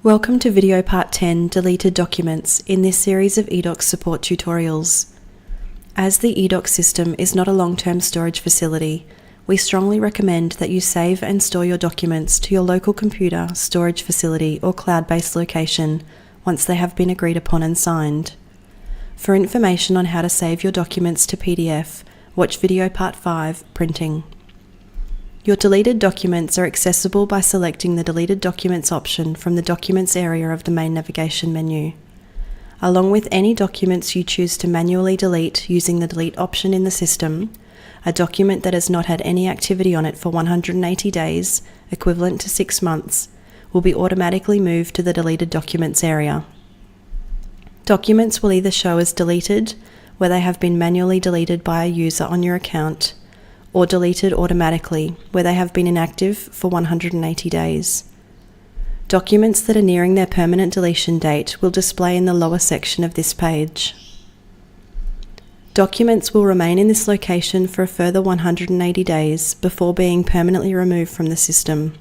Welcome to video part 10, Deleted Documents, in this series of eDocs support tutorials. As the eDocs system is not a long-term storage facility, we strongly recommend that you save and store your documents to your local computer, storage facility, or cloud-based location once they have been agreed upon and signed. For information on how to save your documents to PDF, watch video part 5, Printing. Your deleted documents are accessible by selecting the Deleted Documents option from the Documents area of the main navigation menu. Along with any documents you choose to manually delete using the Delete option in the system, a document that has not had any activity on it for 180 days, equivalent to 6 months, will be automatically moved to the Deleted Documents area. Documents will either show as deleted, where they have been manually deleted by a user on your account, or deleted automatically, where they have been inactive for 180 days. Documents that are nearing their permanent deletion date will display in the lower section of this page. Documents will remain in this location for a further 180 days before being permanently removed from the system.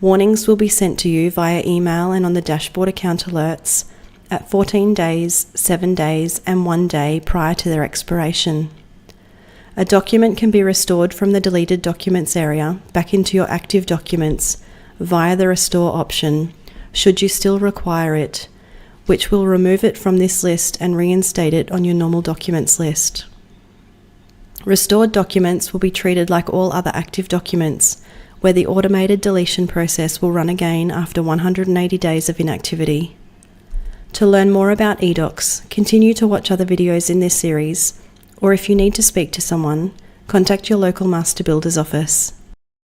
Warnings will be sent to you via email and on the dashboard account alerts at 14 days, 7 days, and 1 day prior to their expiration. A document can be restored from the Deleted Documents area back into your active documents via the Restore option, should you still require it, which will remove it from this list and reinstate it on your normal documents list. Restored documents will be treated like all other active documents, where the automated deletion process will run again after 180 days of inactivity. To learn more about eDocs, continue to watch other videos in this series, or if you need to speak to someone, contact your local Master Builder's office.